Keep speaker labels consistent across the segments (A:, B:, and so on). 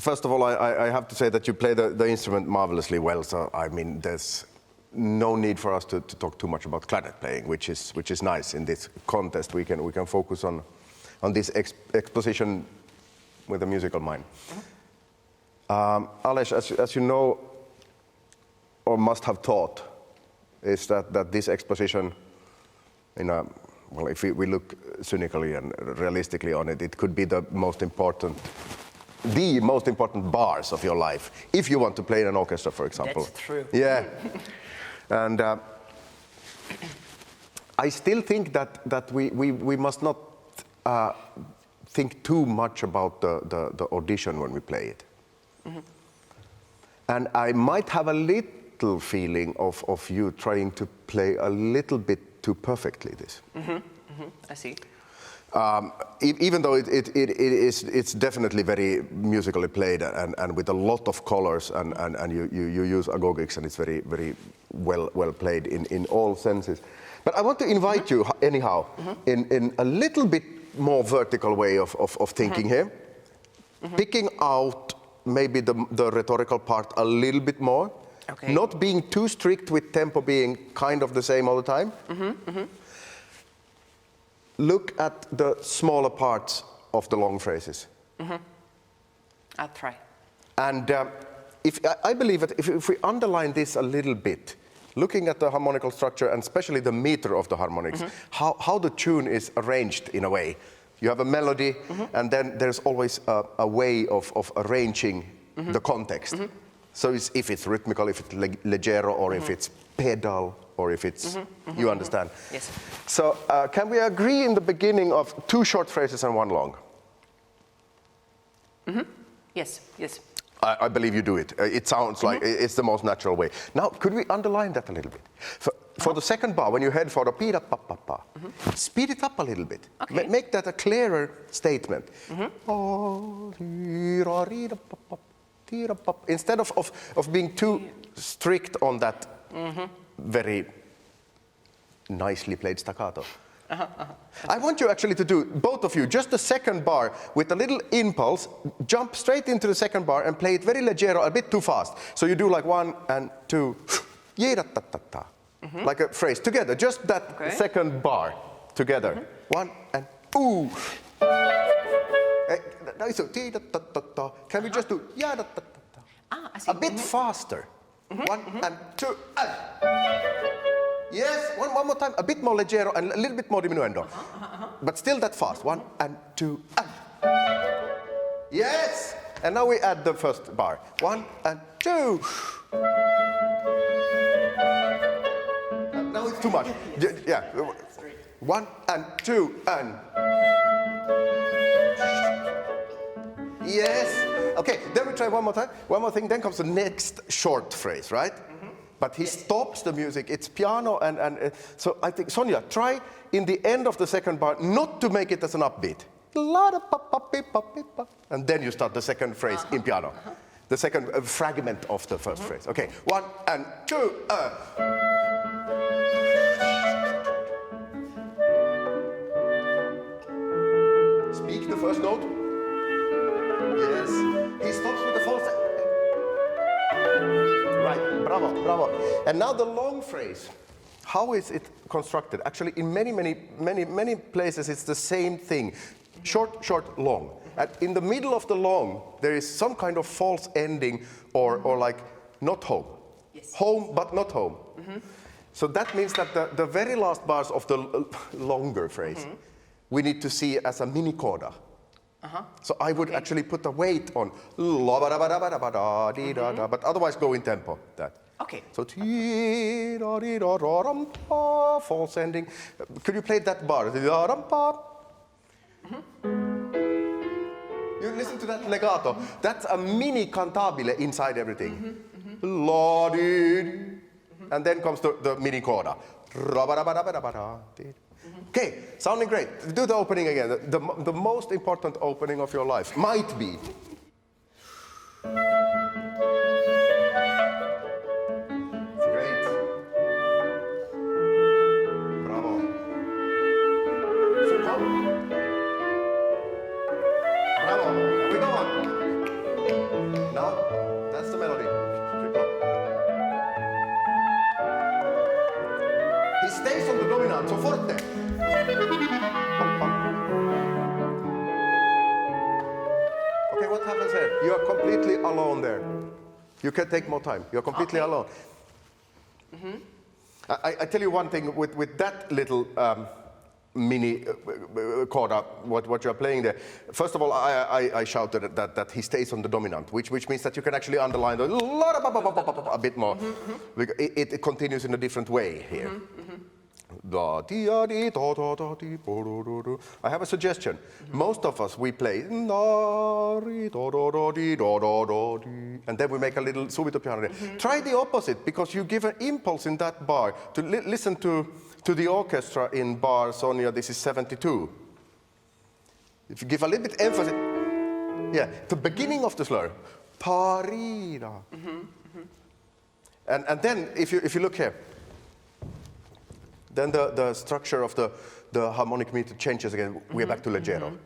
A: First of all, I have to say that you play the instrument marvelously well. So I mean, there's no need for us to talk too much about clarinet playing, which is nice in this contest. We can focus on this exposition with a musical mind. Ales, as you know, or must have taught, is that this exposition, well, if we look cynically and realistically on it, it could be the most important bars of your life, if you want to play in an orchestra, for example.
B: That's true.
A: Yeah. And I still think that we must not think too much about the audition when we play it. And I might have a little feeling of you trying to play a little bit too perfectly this.
B: I see.
A: Even though it's definitely very musically played and with a lot of colors and you use agogics and it's very well played in all senses. But I want to invite you anyhow in a little bit more vertical way of thinking here, picking out maybe the rhetorical part a little bit more, not being too strict with tempo being kind of the same all the time. Look at the smaller parts of the long phrases.
B: I'll try.
A: And I believe that if we underline this a little bit, looking at the harmonical structure and especially the meter of the harmonics, how the tune is arranged in a way. You have a melody and then there's always a way of arranging the context. So if it's rhythmical, if it's leggero, or if it's pedal, or if it's, you understand?
B: Yes.
A: So can we agree in the beginning of 2 short phrases and 1 long?
B: Yes.
A: I believe you do it. It sounds like it's the most natural way. Now, could we underline that a little bit? For the second bar, when you head for the pi-da-pa-pa-pa, speed it up a little bit.
B: Okay.
A: Make that a clearer statement. Instead of being too strict on that very nicely played staccato. I want you actually to do, both of you, just the second bar with a little impulse, jump straight into the second bar and play it very leggero, a bit too fast. So you do like 1 and 2, like a phrase together, just that second bar together. 1 and ooh. Can we just do
B: I see.
A: a bit faster? 1 and 2 and. Yes, one more time, a bit more leggero and a little bit more diminuendo. But still that fast. 1 and 2 and. Yes! And now we add the first bar. 1 and 2. Now it's too much. Yeah. 1 and 2 and. Yes. Okay, then we try one more time. One more thing, then comes the next short phrase, right? But he stops the music. It's piano and so I think, Sonja, try in the end of the second bar not to make it as an upbeat. And then you start the second phrase in piano. The second fragment of the first phrase. Okay, 1 and 2. Speak the first note. Yes. He stops with the false. Right, bravo. And now the long phrase. How is it constructed? Actually, in many places, it's the same thing. Short, long. And in the middle of the long, there is some kind of false ending or like not home.
B: Yes.
A: Home, but not home. So that means that the very last bars of the longer phrase, we need to see as a mini coda. So I would actually put a weight on but otherwise go in tempo. That.
B: Okay.
A: So false ending. Could you play that bar? You listen to that legato. That's a mini cantabile inside everything. And then comes the mini coda. Okay, sounding great. Do the opening again. The most important opening of your life might be. Great. Bravo. Bravo. We go on. melody. Triplo. He stays on the dominant, so forte. Okay, what happens here? You are completely alone there. You can take more time. You're completely alone. I tell you one thing with that little mini chord, what you're playing there. First of all, I shouted that he stays on the dominant, which means that you can actually underline a bit more. It continues in a different way here. I have a suggestion. Most of us, we play and then we make a little subito piano. Try the opposite, because you give an impulse in that bar to listen to the orchestra in bar Sonja, this is 72. If you give a little bit emphasis, the beginning of the slur, parida. And then if you look here, then the structure of the harmonic meter changes again. We're back to leggero.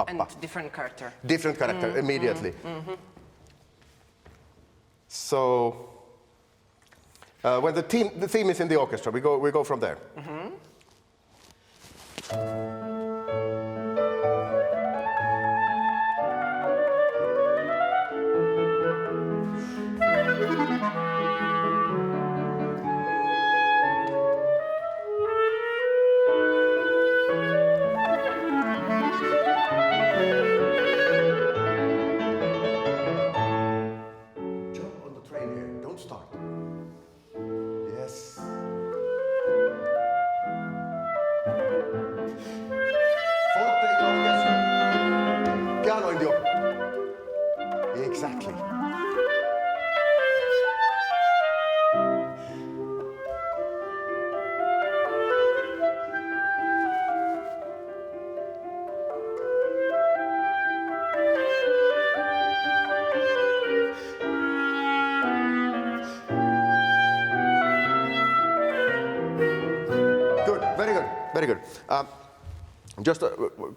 B: And different character.
A: Different character immediately. So when the theme is in the orchestra, we go from there. Exactly. Good, very good, very good. Just a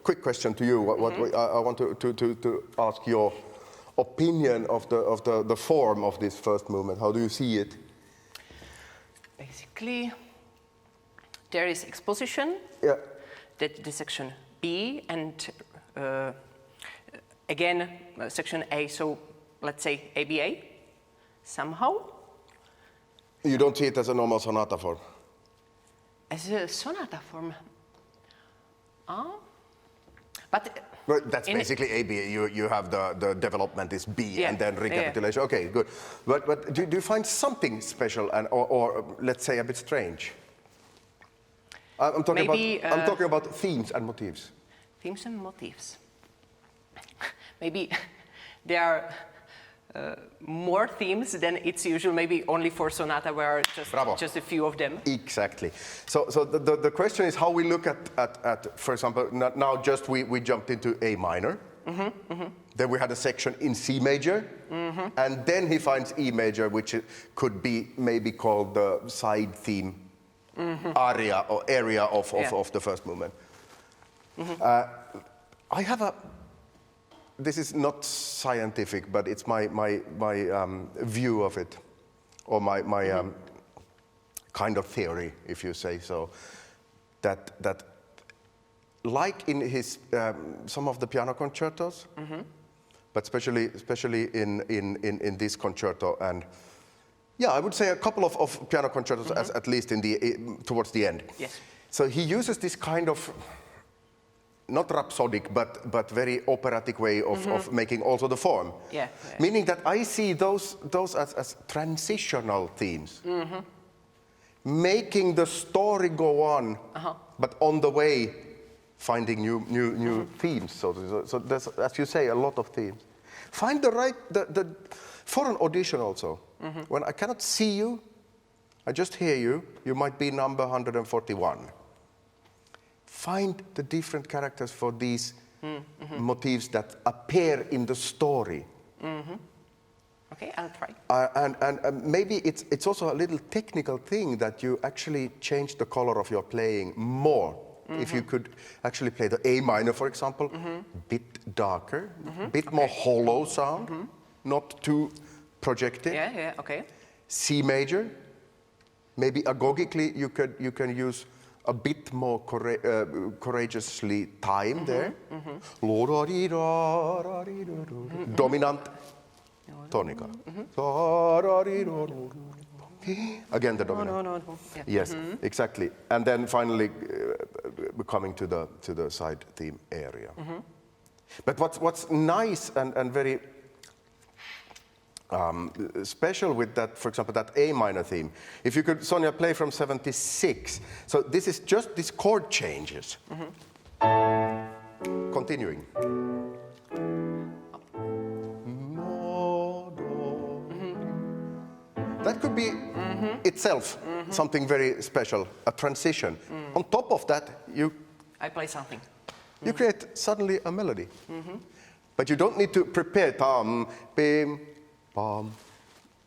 A: quick question to you. I want to ask your opinion of the form of this first movement. How do you see it?
B: Basically, there is exposition, the section B, and again section A. So let's say ABA somehow.
A: You don't see it as a normal sonata form?
B: As a sonata form. But
A: that's basically ABA. You have the development is B and then recapitulation. Okay, good. But do you find something special or let's say a bit strange? I'm talking about themes and motifs.
B: Themes and motifs. Maybe there are more themes than it's usual. Maybe only for sonata where just a few of them.
A: Exactly. So the question is how we look at for example, now just we jumped into A minor. Then we had a section in C major, and then he finds E major, which could be maybe called the side theme area or area of the first movement. I have this is not scientific, but it's my view of it, or my kind of theory, if you say so, that like in his some of the piano concertos, but especially in this concerto, and I would say a couple of piano concertos at least towards the end.
B: Yes.
A: So he uses this kind of not rhapsodic, but very operatic way of making also the form. Meaning that I see those as transitional themes. Making the story go on, but on the way finding new themes. So there's, as you say, a lot of themes. Find the for an audition also. When I cannot see you, I just hear you. You might be number 141. Find the different characters for these motifs that appear in the story.
B: Okay, I'll try.
A: And maybe it's also a little technical thing that you actually change the color of your playing more if you could actually play the A minor, for example, bit darker, bit more hollow sound, not too projected.
B: Yeah, okay.
A: C major, maybe agogically you can use a bit more courageously time there. Dominant tonica. Again the dominant.
B: No. Yeah.
A: Yes, exactly. And then finally coming to the side theme area. But what's nice and very special with that, for example, that A minor theme, if you could, Sonja, play from 76. So this is just these chord changes. Continuing. That could be itself something very special, a transition. On top of that,
B: I play something.
A: You create suddenly a melody. But you don't need to prepare tam, bim, pam,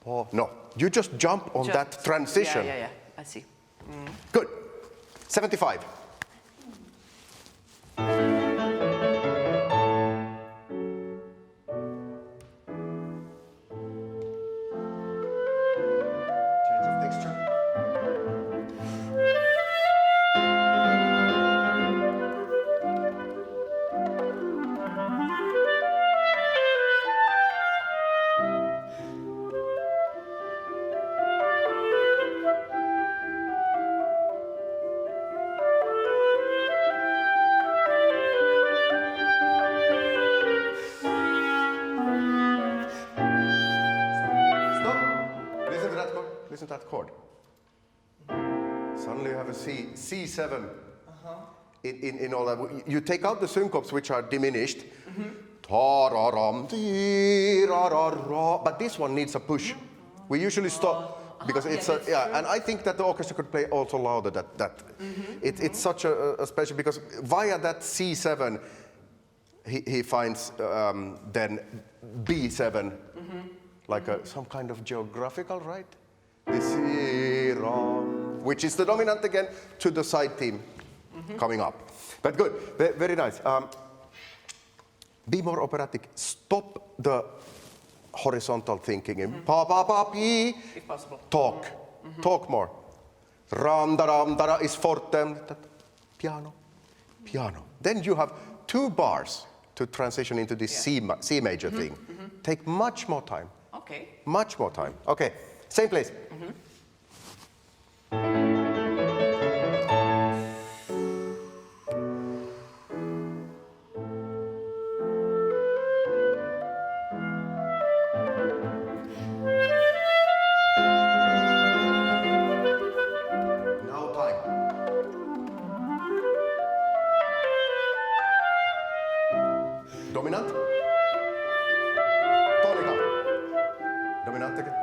A: pa. No, you just jump on that transition.
B: Yeah, I see.
A: Good. 75. Listen to that chord. Suddenly you have a C7 in all that. You take out the syncopes, which are diminished. But this one needs a push. We usually stop because it's and I think that the orchestra could play also louder. It's such a special, because via that C7 he finds then B7 like some kind of geographical, right? Which is the dominant again to the side theme coming up. But good, very nice. Be more operatic. Stop the horizontal thinking. Pa pa pa pi.
B: If possible.
A: Talk. Talk more. Ram da ram da is forte. Piano. Piano. Then you have 2 bars to transition into this C major thing. Take much more time.
B: Okay.
A: Much more time. Okay. Same place. Now time. Dominant. Tonica. Dominant again.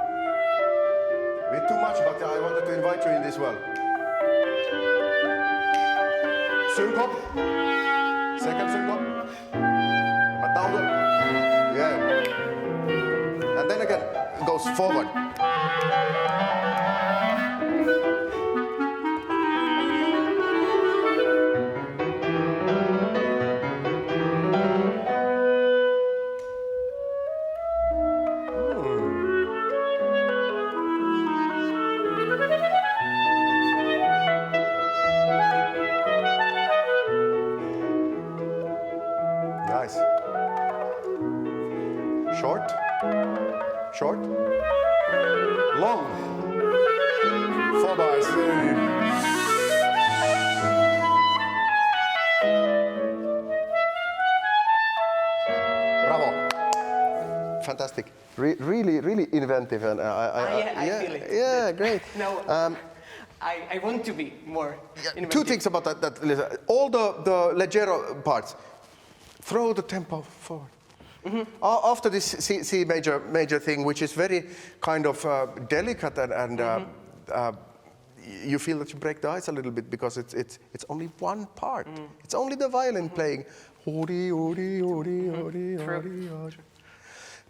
A: Bit too much, but I wanted to invite you in this well. Syncop. Second syncop. But down the... Yeah. And then again, it goes forward. Nice. Short. Short. Long. 4 bars. Bravo. Fantastic. Really inventive, and
B: I feel it.
A: Yeah, great.
B: No, I want to be more inventive.
A: 2 things about that. Listen. All the leggero parts, throw the tempo forward. After this C major thing, which is very kind of delicate and you feel that you break the ice a little bit because it's only one part. It's only the violin playing.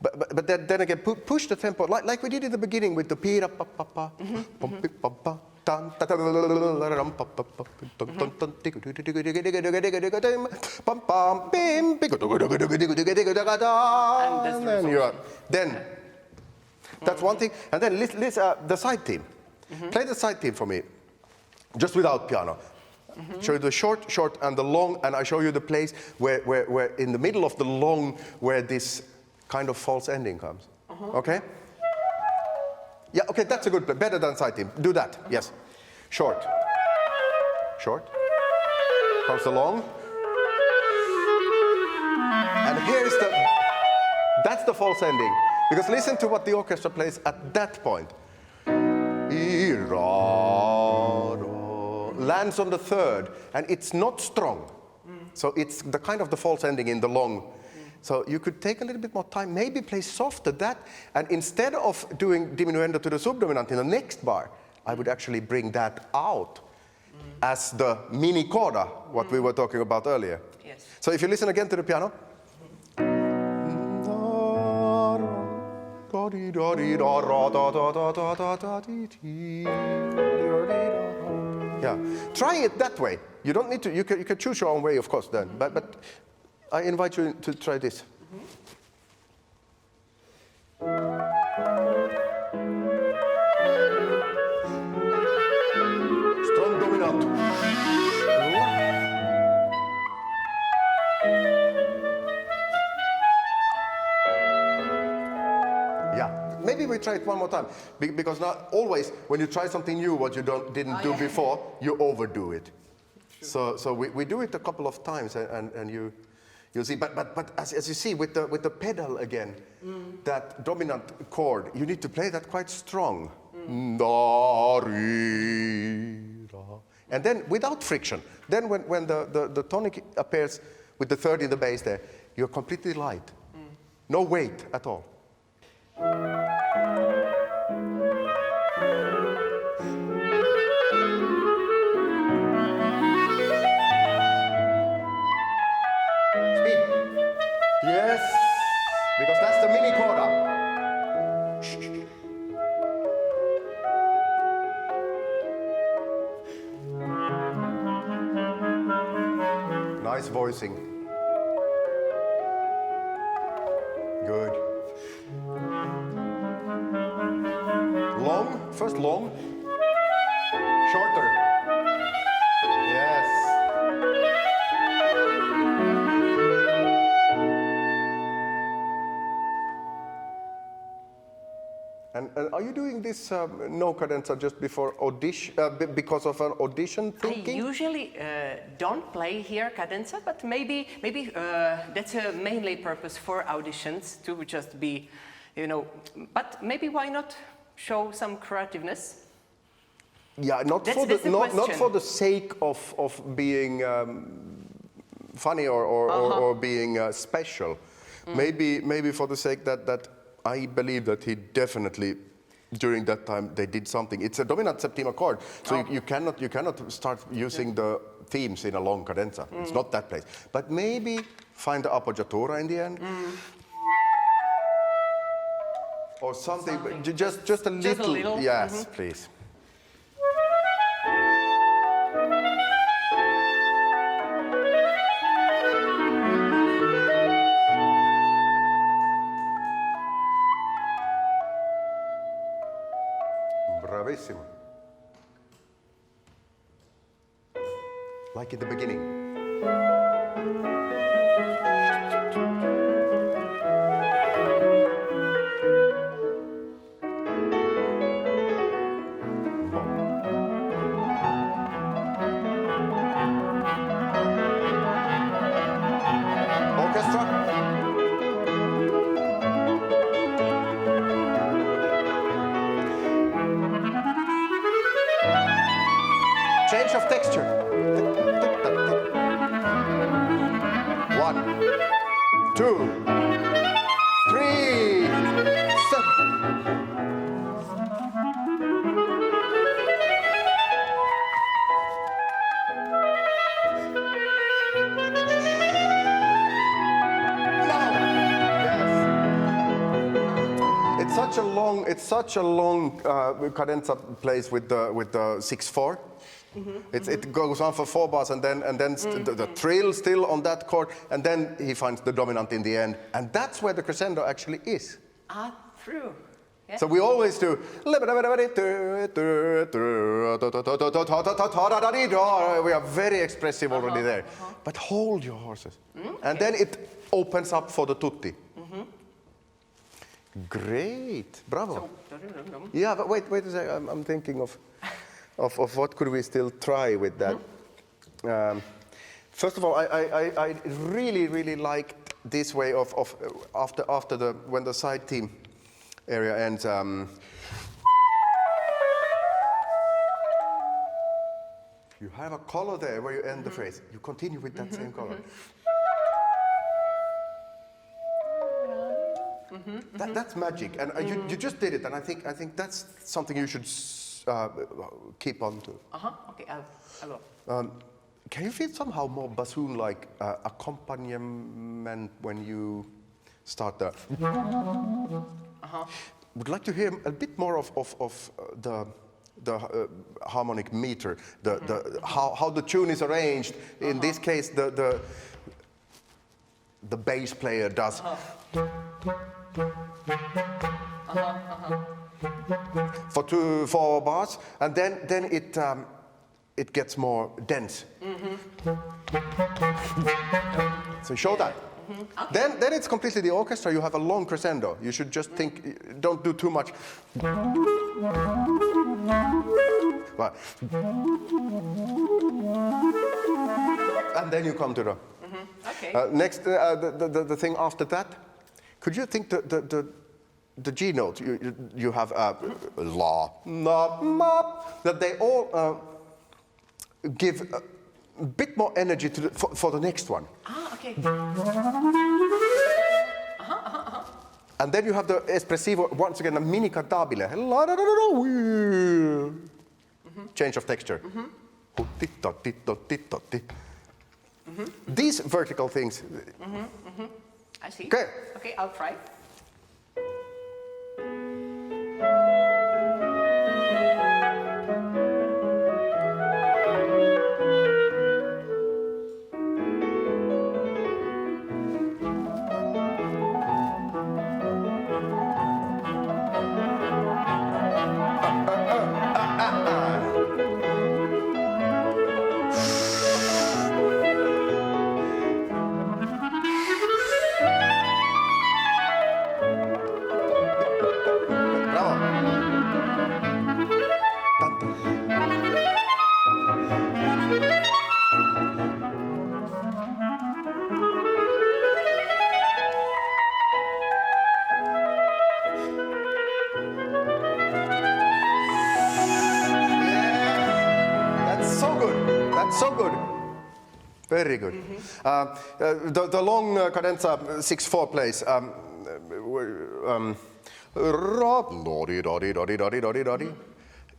A: But then again, push the tempo like we did in the beginning with the pi pa pa pa, pum pi pa pa, Then that's one thing. And then the side theme. Play the side theme for me, just without piano. Show you the short, and the long, and I show you the place where in the middle of the long, where this kind of false ending comes. Okay? Yeah, okay, that's a good play. Better than side theme. Do that, yes. Short. Comes the long. And here's that's the false ending. Because listen to what the orchestra plays at that point. Lands on the third, and it's not strong. So it's the kind of the false ending in the long. So you could take a little bit more time, maybe play softer that, and instead of doing diminuendo to the subdominant in the next bar, I would actually bring that out as the mini coda, what we were talking about earlier.
B: Yes.
A: So if you listen again to the piano. Yeah, try it that way. You don't need to. You can choose your own way, of course. Then, but I invite you to try this. Strong dominant. Yeah, maybe we try it one more time, because not always when you try something new, what you didn't do before, you overdo it. So we do it a couple of times, and you'll see. But as you see with the pedal again, that dominant chord, you need to play that quite strong. And then without friction. Then when the tonic appears with the third in the bass there, you're completely light. No weight at all. Yes, because that's the mini coda. Nice voicing. Good. Long, first long, shorter. Yes. And are you doing this no cadenza just before audition, because of an audition thinking?
B: I usually don't play here cadenza, but maybe that's a mainly purpose for auditions, to just be, but maybe why not show some creativeness?
A: Yeah, not for the sake of being funny or being special. Maybe for the sake that I believe that he definitely, during that time, they did something. It's a dominant septima chord, so you cannot start using the themes in a long cadenza. It's not that place. But maybe find the appoggiatura in the end, or something. Just a little. Yes, please. Bravissimo. Like in the beginning. Orchestra. Change of texture. 1, 2, 3, 7. It's it's such a long cadenza plays with the 6/4. It goes on for 4 bars, and then the trill still on that chord, and then he finds the dominant in the end, and that's where the crescendo actually is.
B: True. Yeah.
A: So we always do. We are very expressive already there. But hold your horses. And then it opens up for the tutti. Great. Bravo. Yeah, but wait a second. I'm thinking of what could we still try with that. First of all, I really liked this way of after when the side theme area ends. You have a color there where you end the phrase. You continue with that same color. That's magic, and you just did it, and I think that's something you should keep on to.
B: Okay, I will.
A: Can you feel somehow more bassoon-like accompaniment when you start the? Would like to hear a bit more of the harmonic meter, how the tune is arranged. In this case, the bass player does. For 4 bars, and then it gets more dense. So show that. Okay. Then it's completely the orchestra. You have a long crescendo. You should just think. Don't do too much. Right. And then you come to the.
B: Okay.
A: Next, the thing after that. Could you think the G note you have la, na, ma, that they all give a bit more energy to for the next one.
B: Okay.
A: And then you have the espressivo once again, a mini cantabile. Change of texture. These vertical things.
B: I see.
A: Okay.
B: Okay, I'll try.
A: So good. Very good. The long cadenza 6/4 plays.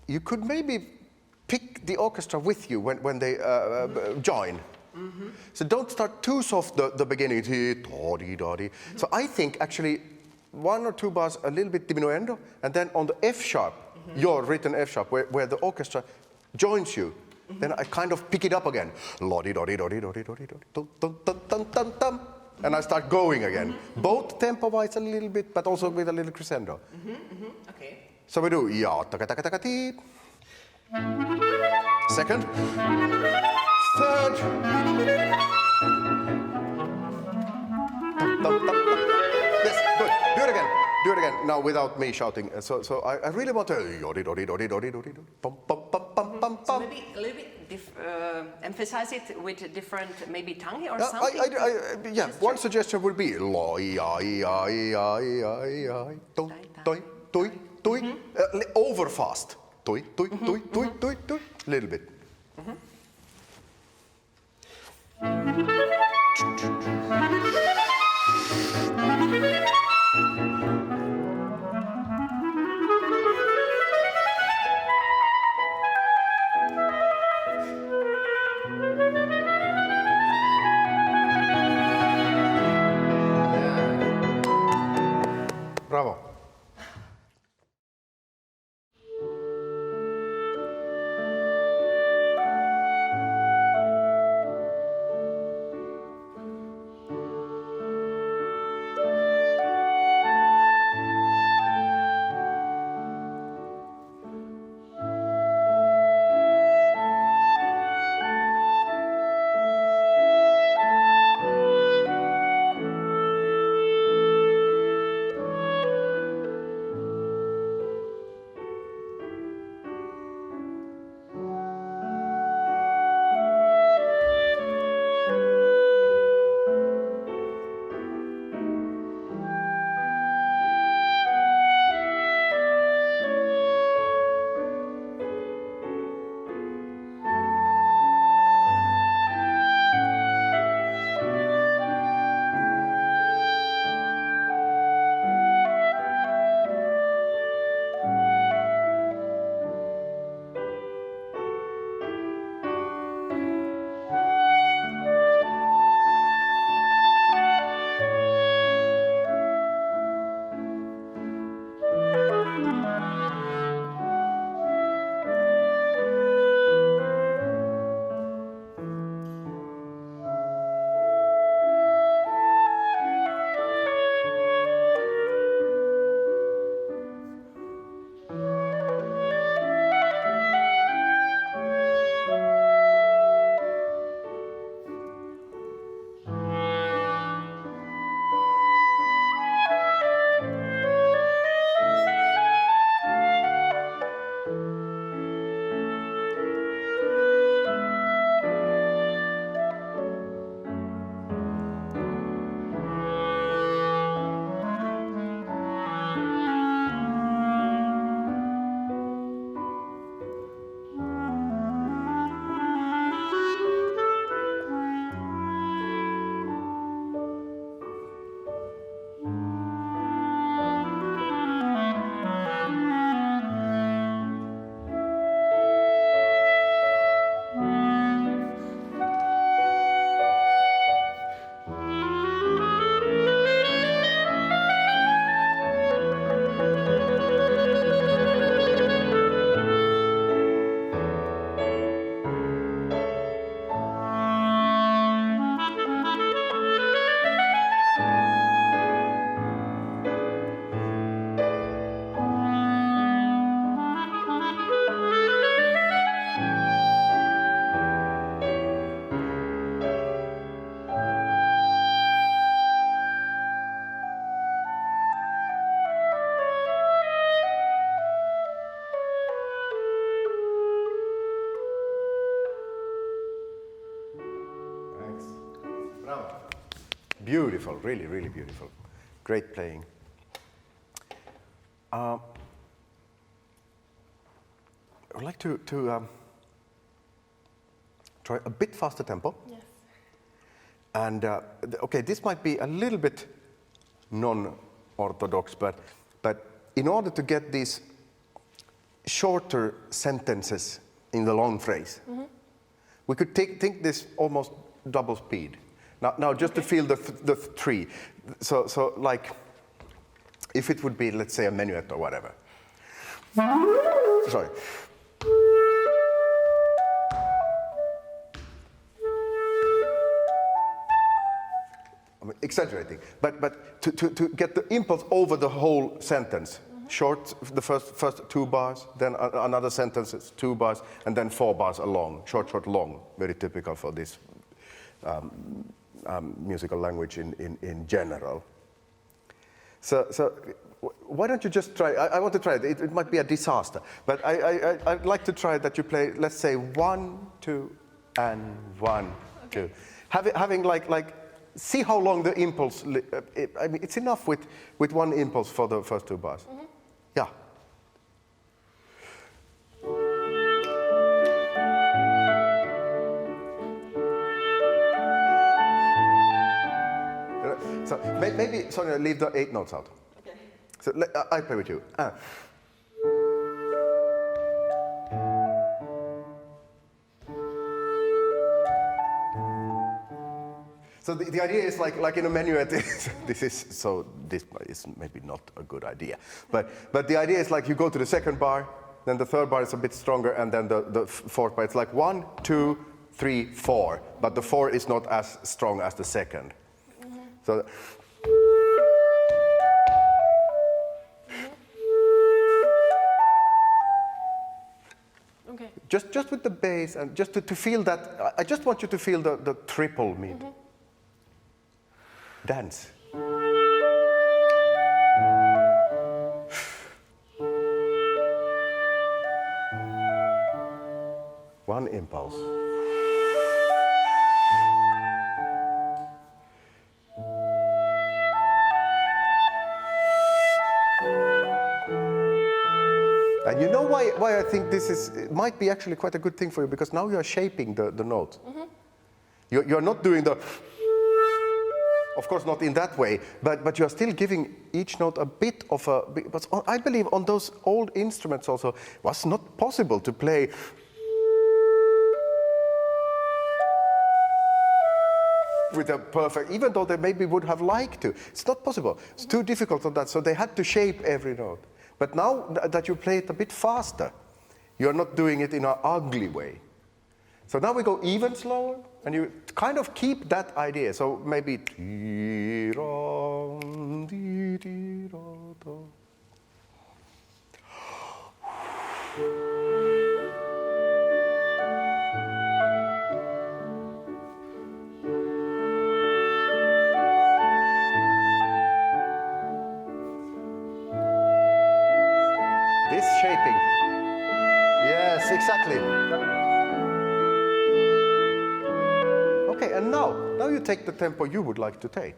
A: You could maybe pick the orchestra with you when they join. So don't start too soft the beginning. So I think actually 1 or 2 bars a little bit diminuendo, and then on the F sharp, your written F sharp, where the orchestra joins you. Then I kind of pick it up again. And I start going again. Both tempo-wise a little bit, but also with a little crescendo.
B: Okay.
A: So we do ya taka taka taka ti. Second. Third. Yes, good. Do it again. Do it again. Now without me shouting. So I really want to.
B: So maybe a little bit emphasize it with different maybe tongue or something.
A: Yeah. One suggestion would be lo ya ya ya ya ya toi toi toi toi over fast toi toi toi toi toi toi little bit. Bravo. Beautiful, really, really beautiful. Great playing. I would like to try a bit faster tempo.
C: Yes.
A: And okay, this might be a little bit non-orthodox, but in order to get these shorter sentences in the long phrase, we could think this almost double speed. Now just to feel the three. So like, if it would be, let's say, a minuet or whatever. Sorry. I'm exaggerating, but to get the impulse over the whole sentence, short, the first 2 bars, then another sentence is 2 bars, and then 4 bars along, short, long, very typical for this musical language in general. So why don't you just try? I want to try it. It might be a disaster, but I'd like to try that you play. Let's say 1, 2, and 1, 2. Having like. See how long the impulse. I mean, it's enough with one impulse for the first 2 bars. Yeah. So maybe Sonja, leave the 8 notes out.
C: Okay.
A: So I play with you. So the idea is like in a minuet. This is maybe not a good idea, but the idea is like you go to the 2nd bar, then the 3rd bar is a bit stronger, and then the 4th bar. It's like 1, 2, 3, 4, but the 4 is not as strong as the 2nd. So.
C: Okay.
A: Just with the bass and just to feel that. I just want you to feel the triple mid. Dance. One impulse. And you know why I think it might be actually quite a good thing for you, because now you are shaping the note. You're not doing the. Of course, not in that way, but you are still giving each note a bit of a. But I believe on those old instruments also, it was not possible to play. With a perfect, even though they maybe would have liked to. It's not possible. It's too difficult on that, so they had to shape every note. But now that you play it a bit faster, you're not doing it in an ugly way. So now we go even slower, and you kind of keep that idea. So maybe. This shaping. Yes, exactly. Okay, and now you take the tempo you would like to take.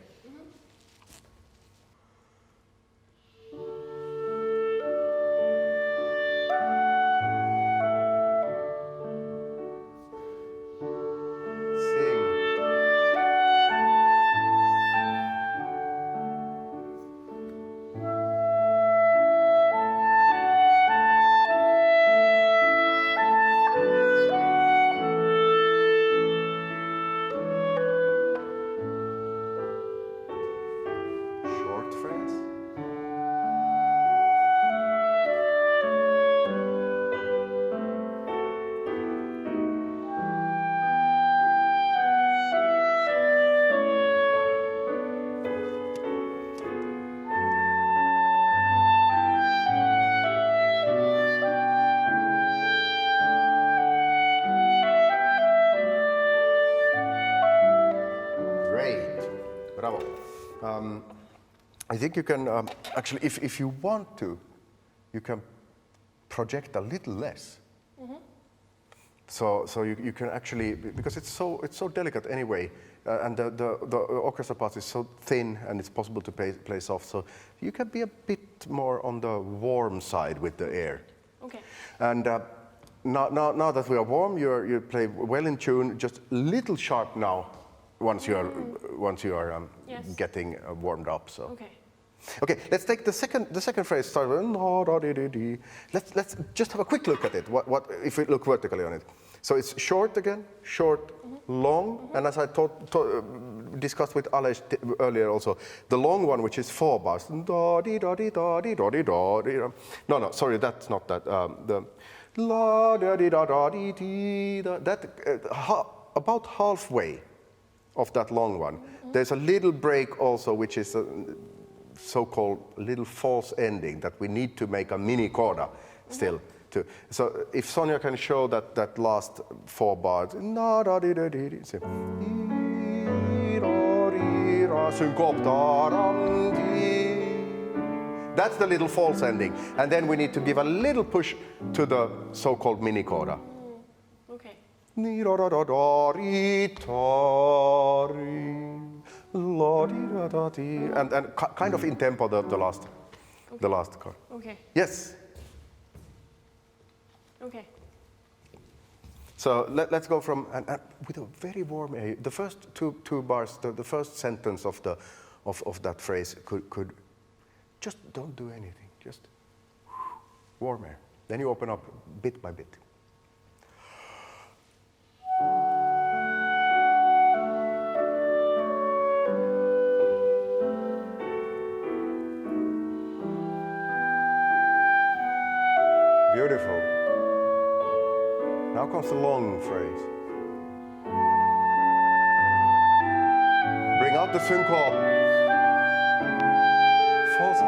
A: Sing. Short phrase. Great. Bravo. I think you can, actually, if you want to, you can project a little less. so you can actually, because it's so delicate anyway, and the orchestra part is so thin, and it's possible to play soft, so you can be a bit more on the warm side with the air.
C: Okay.
A: And now that we are warm, you play well in tune, just a little sharp now, once you are
C: Yes.
A: getting warmed up. So.
C: Okay.
A: Okay, let's take the second phrase. Start with let's just have a quick look at it. What if we look vertically on it? So it's short again, short, long, and as I discussed with Alej earlier also, the long one, which is 4 bars. No, sorry, that's not that. The la da di da da di di da. That about halfway of that long one. There's a little break also, which is a so-called little false ending that we need to make a mini coda still. So if Sonja can show that last 4 bars, that's the little false ending, and then we need to give a little push to the so-called mini coda.
C: Okay.
A: And kind of in tempo the last chord.
C: Okay.
A: Yes.
C: Okay.
A: So let's go from and with a very warm air. The first two bars, the first sentence of that phrase could just don't do anything, just warm air. Then you open up bit by bit. Beautiful. Now comes the long phrase. Bring out the syncope. False.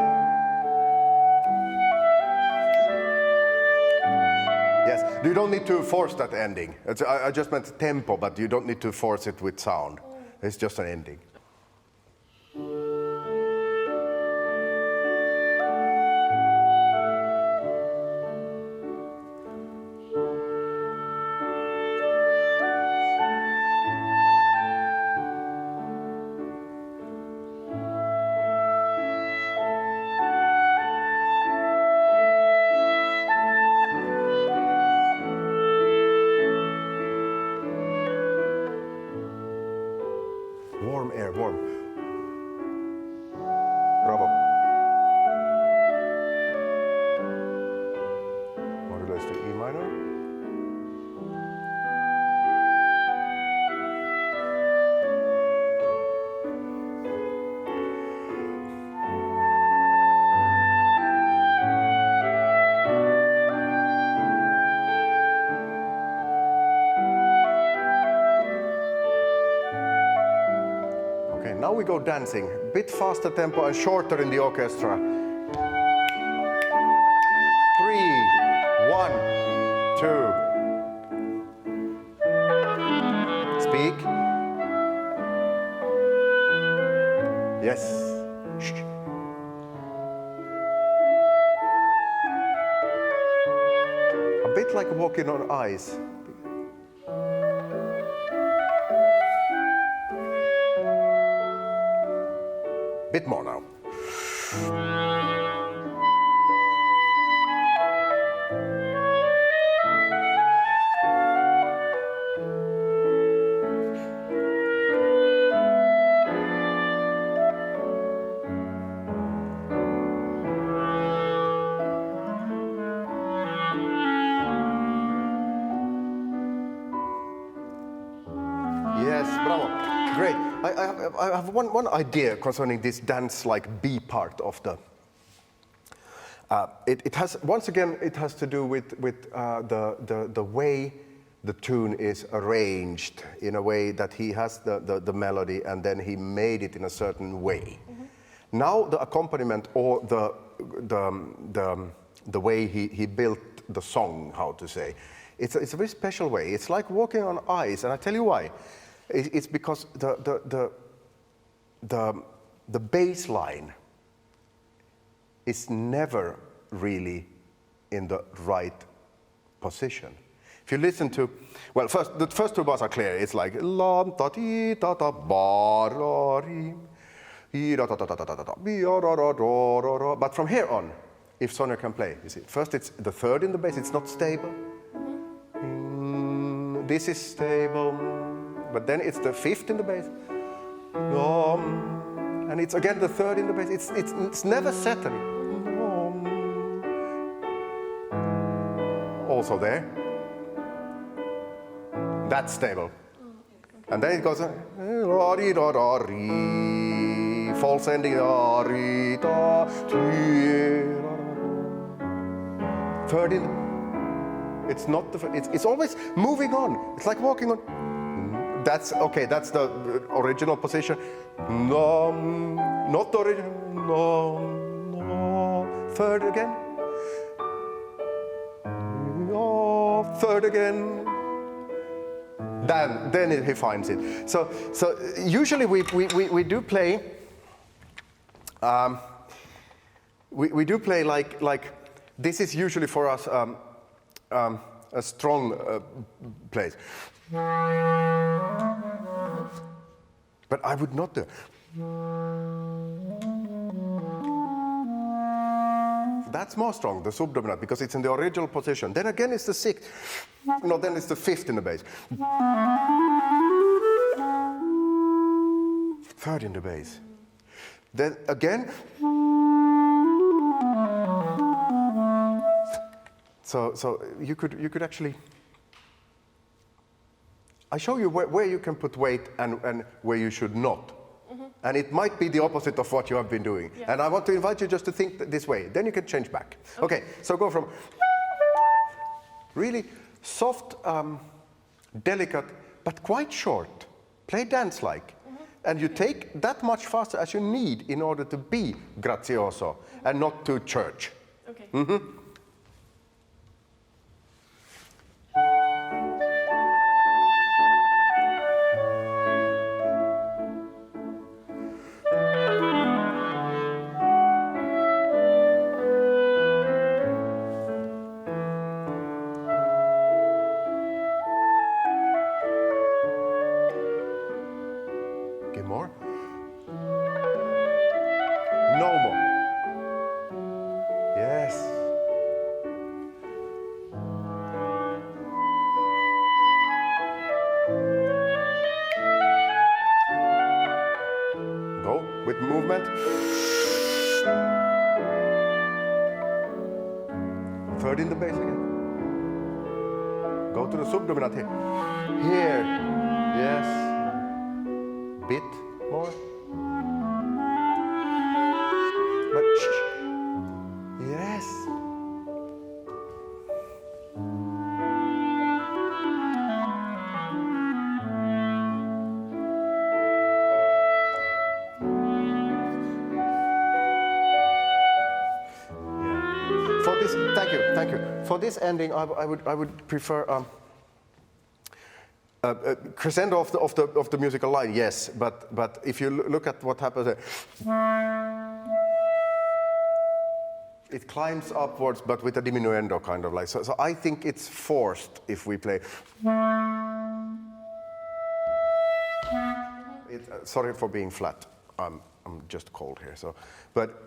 A: Yes, you don't need to force that ending. I just meant tempo, but you don't need to force it with sound. It's just an ending. Warm air, warm. Bravo. Modulus to E minor. Now we go dancing, a bit faster tempo and shorter in the orchestra. 3, 1, 2. Speak. Yes. Shh. A bit like walking on ice. Bit more now. Yes, bravo. Great. I have one idea concerning this dance-like B part of the. It has once again it has to do with the way the tune is arranged in a way that he has the melody and then he made it in a certain way. Mm-hmm. Now the accompaniment or the way he built the song, how to say, it's a very special way. It's like walking on ice, and I tell you why. It's because the bass line is never really in the right position. If you listen to, well, the first two bars are clear. It's like lam ta ti ta ta ba ra ri, i da ta ta ta ta ta ta bi ra ra ra ra ra. But from here on, if Sonja can play, you see, first it's the third in the bass. It's not stable. This is stable, but then it's the fifth in the bass. And it's again the third in the bass. It's never settling. Also there. That's stable. And then it goes la ri da da ri, false ending da ri da ti. Third in. It's not the. It's always moving on. It's like walking on. That's okay. That's the original position. No, not the original. No, no. Third again. No, third again. Then he finds it. So usually we do play. We do play like this is usually for us a strong place. But I would not do. That's more strong, the subdominant, because it's in the original position. Then again it's the sixth. No, then it's the fifth in the bass. Third in the bass. Then again. So you could actually. I show you where you can put weight and where you should not. And it might be the opposite of what you have been doing. Yeah. And I want to invite you just to think this way. Then you can change back. Okay, so go from really soft, delicate, but quite short. Play dance-like. And you take that much faster as you need in order to be grazioso and not to church.
C: Okay.
A: More. No more. Yes. Go with movement. Third in the bass again. Go to the subdominant here. Here. Yes. Bit more. But shh. Yes. Yeah. For this, thank you. For this ending, I would prefer. Crescendo of the musical line, yes, but if you look at what happens there, it climbs upwards, but with a diminuendo kind of like. So I think it's forced if we play. Sorry for being flat. I'm just cold here. So, but.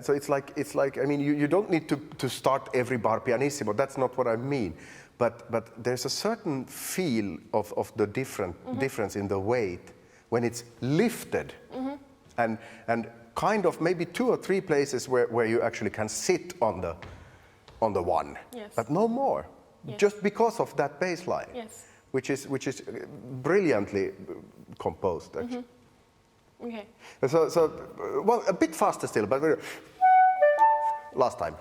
A: So it's like I mean you don't need to start every bar pianissimo. That's not what I mean. But there's a certain feel of the difference in the weight when it's lifted, and kind of maybe 2 or 3 places where you actually can sit on the one,
C: yes.
A: But no more, yes. Just because of that bass line,
C: yes.
A: which is brilliantly composed actually.
C: Okay.
A: So well, a bit faster still, but last time.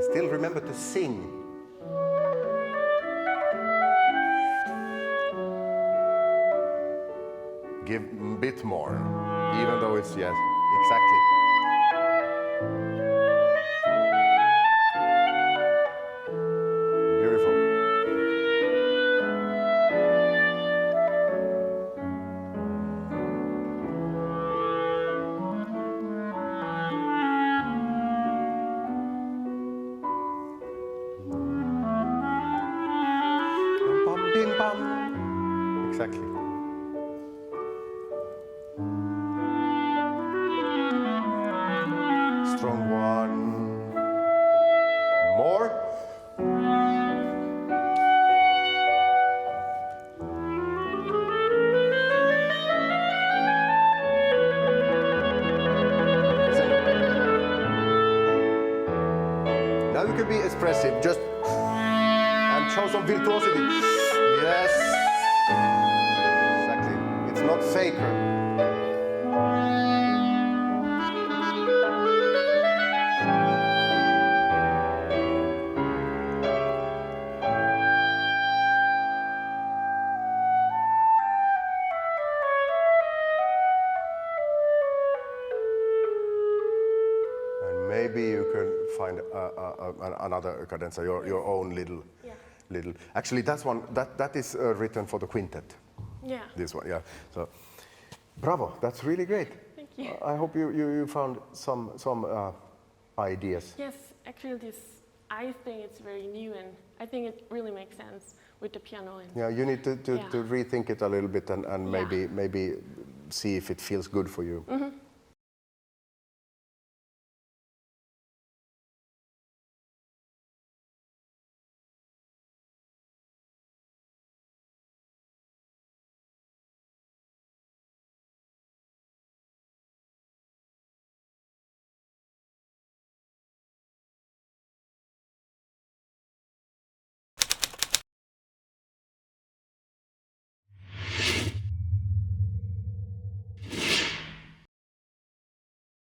A: Still remember to sing. Give a bit more, even though it's, yes, exactly. you can be expressive, just and show some virtuosity. Yes, exactly. It's not faker. Maybe you can find another cadenza, your own little. Actually, that is written for the quintet.
C: Yeah.
A: This one, yeah. So, bravo! That's really great.
C: Thank you.
A: I hope you found some ideas.
C: Yes, actually, I think it's very new, and I think it really makes sense with the piano. And
A: Yeah, you need to rethink it a little bit and maybe see if it feels good for you.
C: Mm-hmm.